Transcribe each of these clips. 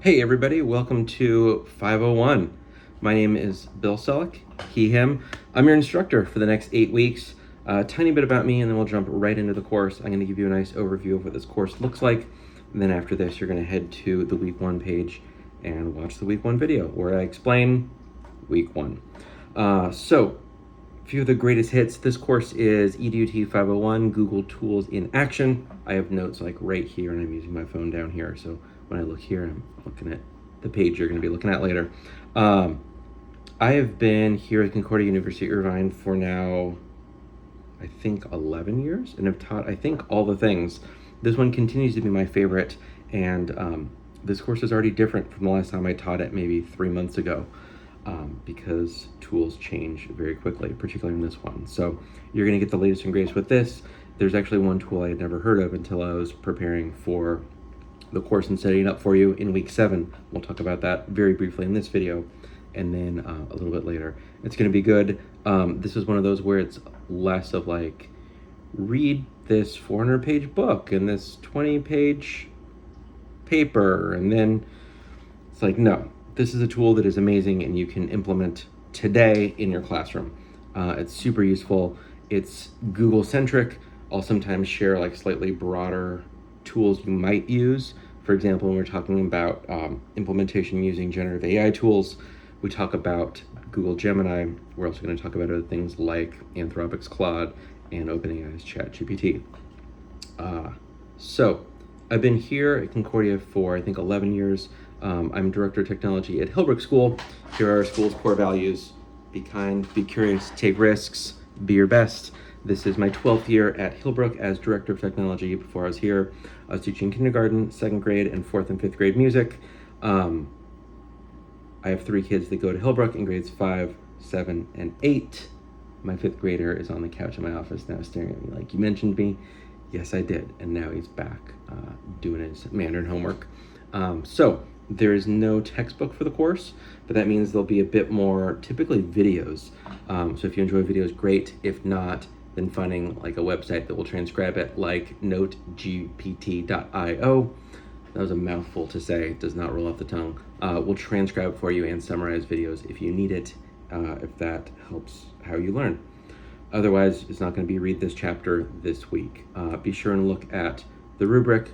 Hey everybody, welcome to 501. My name is Bill Selleck, he, him. I'm your instructor for the next 8 weeks. A tiny bit about me and then we'll jump right into the course. I'm going to give you a nice overview of what this course looks like. And then after this, you're going to head to the week 1 page and watch the week 1 video where I explain week 1. So, a few of the greatest hits. This course is EDUT 501, Google Tools in Action. I have notes like right here and I'm using my phone down here. So when I look here, I'm looking at the page you're going to be looking at later. I have been here at Concordia University Irvine for now, I think 11 years, and have taught, I think, all the things. This one continues to be my favorite, and this course is already different from the last time I taught it maybe 3 months ago, because tools change very quickly, particularly in this one. So you're going to get the latest and greatest with this. There's actually one tool I had never heard of until I was preparing for the course and setting it up for you in week 7. We'll talk about that very briefly in this video, and then a little bit later. It's going to be good. This is one of those where it's less of like, read this 400-page book and this 20-page paper, and then it's like, no, this is a tool that is amazing and you can implement today in your classroom. It's super useful. It's Google-centric. I'll sometimes share like slightly broader tools you might use. For example, when we're talking about implementation using generative AI tools, we talk about Google Gemini. We're also going to talk about other things like Anthropic's Claude and OpenAI's ChatGPT. So I've been here at Concordia for, I think, 11 years. I'm Director of Technology at Hillbrook School. Here are our school's core values: be kind, be curious, take risks, be your best. This is my 12th year at Hillbrook as Director of Technology. Before I was here, I was teaching kindergarten, 2nd grade, and 4th and 5th grade music. I have 3 kids that go to Hillbrook in grades 5, 7, and 8. My 5th grader is on the couch in my office now staring at me like, you mentioned me? Yes, I did. And now he's back doing his Mandarin homework. So there is no textbook for the course, but that means there'll be a bit more, typically videos. So if you enjoy videos, great. If not, then finding like a website that will transcribe it, like notegpt.io. That was a mouthful to say, it does not roll off the tongue. We'll transcribe for you and summarize videos if you need it, if that helps how you learn. Otherwise, it's not going to be read this chapter this week. Be sure and look at the rubric.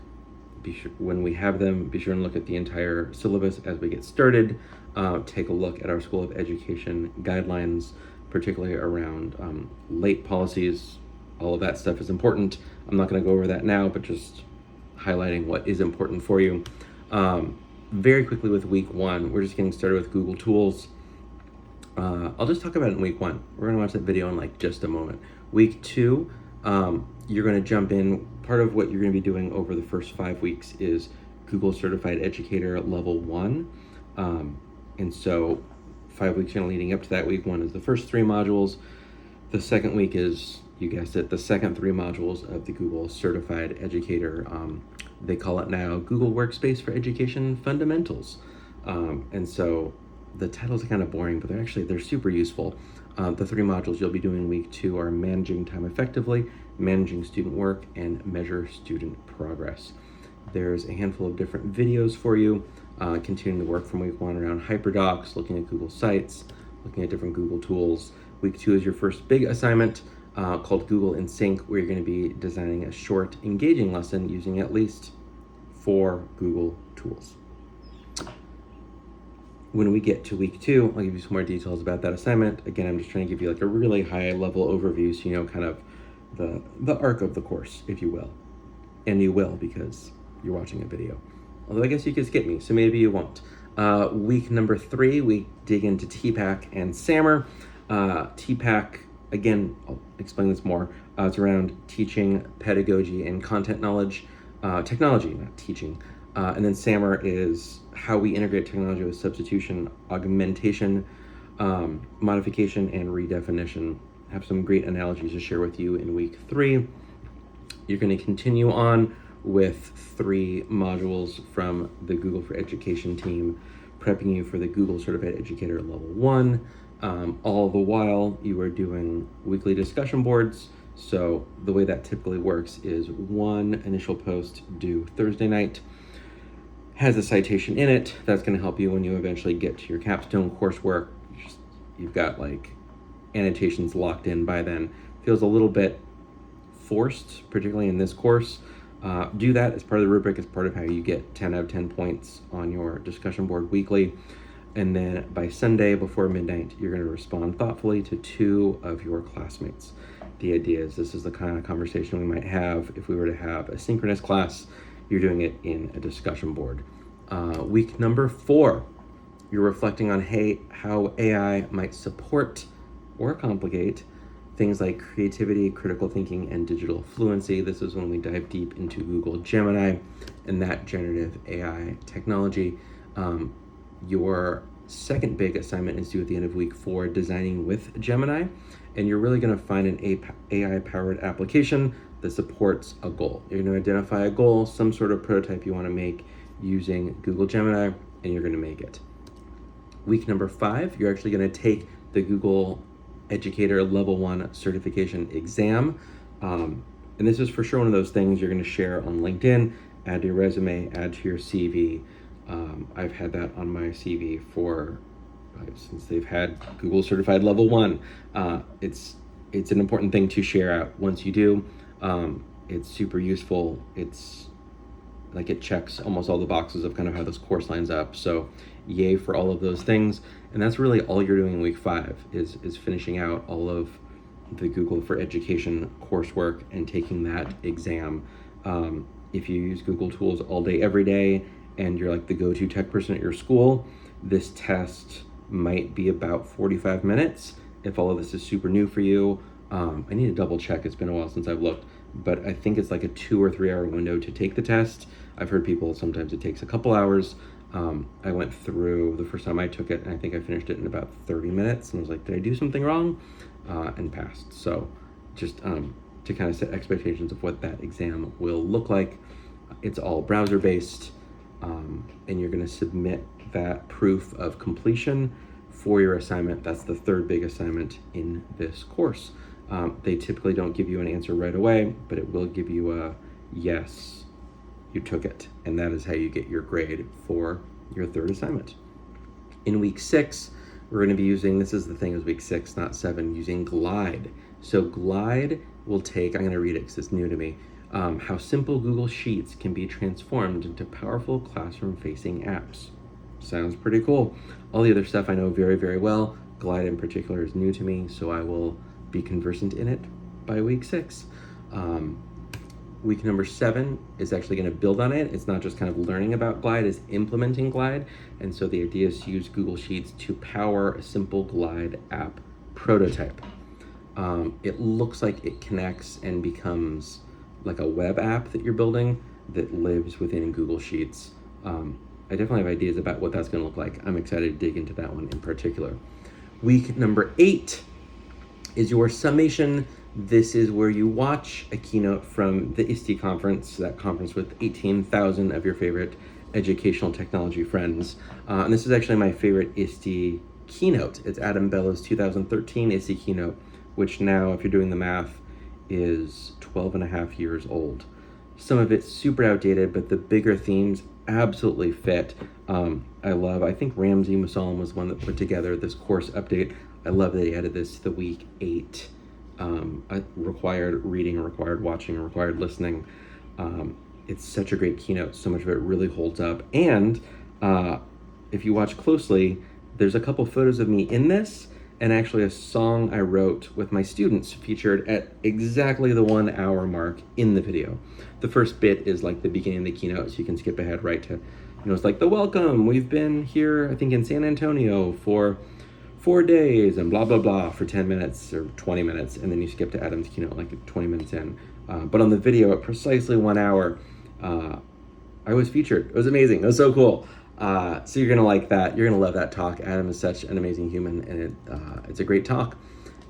Be sure, when we have them, be sure and look at the entire syllabus as we get started. Take a look at our School of Education guidelines, particularly around late policies. All of that stuff is important. I'm not going to go over that now, but just highlighting what is important for you. Very quickly with week 1, we're just getting started with Google Tools. I'll just talk about it in week 1. We're going to watch that video in like just a moment. Week 2, you're going to jump in. Part of what you're going to be doing over the first 5 weeks is Google Certified Educator Level 1. And so 5 weeks leading up to that, week 1 is the first 3 modules. The second week is, you guessed it, the second 3 modules of the Google Certified Educator. They call it now Google Workspace for Education Fundamentals. And so the titles are kind of boring, but they're super useful. The 3 modules you'll be doing in week 2 are Managing Time Effectively, Managing Student Work, and Measure Student Progress. There's a handful of different videos for you, continuing the work from week 1 around HyperDocs, looking at Google Sites, looking at different Google tools. Week 2 is your first big assignment, called Google in Sync, where you're going to be designing a short, engaging lesson using at least 4 Google tools. When we get to week 2, I'll give you some more details about that assignment. Again, I'm just trying to give you like a really high-level overview so you know kind of the arc of the course, if you will. And you will, because you're watching a video. Although I guess you could skip me, so maybe you won't. Week number 3, we dig into TPACK and SAMR. TPACK, again, I'll explain this more. It's around teaching, pedagogy, and content knowledge. Technology, not teaching. And then SAMR is how we integrate technology with substitution, augmentation, modification, and redefinition. I have some great analogies to share with you in week 3. You're going to continue on with 3 modules from the Google for Education team, prepping you for the Google Certified Educator Level 1. All the while, you are doing weekly discussion boards. So the way that typically works is 1 initial post due Thursday night, has a citation in it. That's going to help you when you eventually get to your capstone coursework. You've got like annotations locked in by then. Feels a little bit forced, particularly in this course. Do that as part of the rubric, as part of how you get 10 out of 10 points on your discussion board weekly. And then by Sunday before midnight, you're going to respond thoughtfully to 2 of your classmates. The idea is this is the kind of conversation we might have if we were to have a synchronous class. You're doing it in a discussion board. Week number 4, you're reflecting on how AI might support or complicate things like creativity, critical thinking, and digital fluency. This is when we dive deep into Google Gemini and that generative AI technology. Your second big assignment is due at the end of week 4, designing with Gemini, and you're really going to find an AI-powered application that supports a goal. You're going to identify a goal, some sort of prototype you want to make using Google Gemini, and you're going to make it. Week number 5, you're actually going to take the Google Educator Level 1 certification exam. And this is for sure one of those things you're going to share on LinkedIn, add to your resume, add to your CV. I've had that on my CV since they've had Google Certified Level 1. It's an important thing to share out once you do. It's super useful. It's like it checks almost all the boxes of kind of how this course lines up. So yay for all of those things. And that's really all you're doing in week 5 is finishing out all of the Google for Education coursework and taking that exam. If you use Google tools all day, every day, and you're like the go-to tech person at your school, this test might be about 45 minutes. If all of this is super new for you, I need to double check. It's been a while since I've looked, but I think it's like a 2 or 3 hour window to take the test. I've heard people, sometimes it takes a couple hours. I went through the first time I took it, and I think I finished it in about 30 minutes, and I was like, did I do something wrong? And passed. So just to kind of set expectations of what that exam will look like. It's all browser-based, and you're going to submit that proof of completion for your assignment. That's the third big assignment in this course. They typically don't give you an answer right away, but it will give you a yes, you took it. And that is how you get your grade for your third assignment. In week 6, we're going to be using, this is the thing, is week 6, not 7, using Glide. So Glide will take, I'm going to read it because it's new to me, how simple Google Sheets can be transformed into powerful classroom-facing apps. Sounds pretty cool. All the other stuff I know very, very well. Glide in particular is new to me, so I will be conversant in it by week 6. Week number 7 is actually going to build on it. It's not just kind of learning about Glide, it's implementing Glide. And so the idea is to use Google Sheets to power a simple Glide app prototype. It looks like it connects and becomes like a web app that you're building that lives within Google Sheets. I definitely have ideas about what that's going to look like. I'm excited to dig into that one in particular. Week number 8 is your summation. This is where you watch a keynote from the ISTE conference, that conference with 18,000 of your favorite educational technology friends. And this is actually my favorite ISTE keynote. It's Adam Bellow's 2013 ISTE keynote, which now, if you're doing the math, is 12 and a half years old. Some of it's super outdated, but the bigger themes absolutely fit. I think Ramsey Musallam was one that put together this course update. I love that he added this to the week 8 required reading, required watching, required listening. It's such a great keynote. So much of it really holds up. And if you watch closely, there's a couple photos of me in this, and actually a song I wrote with my students featured at exactly the 1 hour mark in the video. The first bit is like the beginning of the keynote, so you can skip ahead right to, it's like the welcome. We've been here, I think, in San Antonio for 4 days and blah, blah, blah for 10 minutes or 20 minutes. And then you skip to Adam's keynote like 20 minutes in. But on the video at precisely 1 hour, I was featured. It was amazing. It was so cool. So you're going to like that. You're going to love that talk. Adam is such an amazing human, and it's a great talk.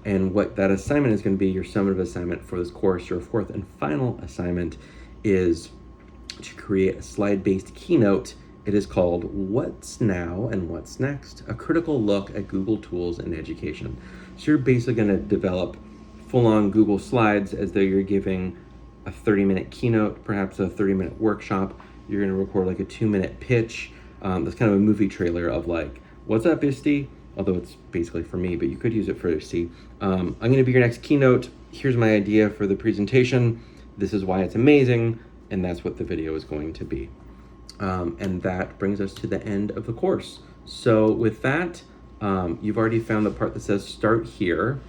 And what that assignment is going to be, your summative assignment for this course, your fourth and final assignment, is to create a slide-based keynote. It is called What's Now and What's Next? A critical look at Google tools in education. So you're basically going to develop full-on Google slides as though you're giving a 30-minute keynote, perhaps a 30-minute workshop. You're going to record like a 2-minute pitch. That's kind of a movie trailer of like, what's up, ISTE? Although it's basically for me, but you could use it for ISTE. I'm going to be your next keynote. Here's my idea for the presentation. This is why it's amazing. And that's what the video is going to be. And that brings us to the end of the course. So with that, you've already found the part that says start here.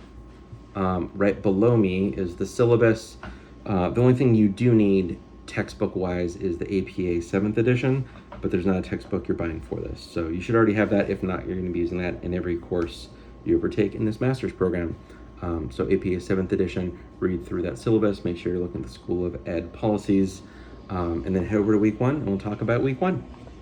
Right below me is the syllabus. The only thing you do need textbook-wise is the APA 7th edition, but there's not a textbook you're buying for this. So you should already have that. If not, you're going to be using that in every course you ever take in this master's program. So APA 7th edition, read through that syllabus, make sure you're looking at the School of Ed policies, and then head over to week 1 and we'll talk about week 1.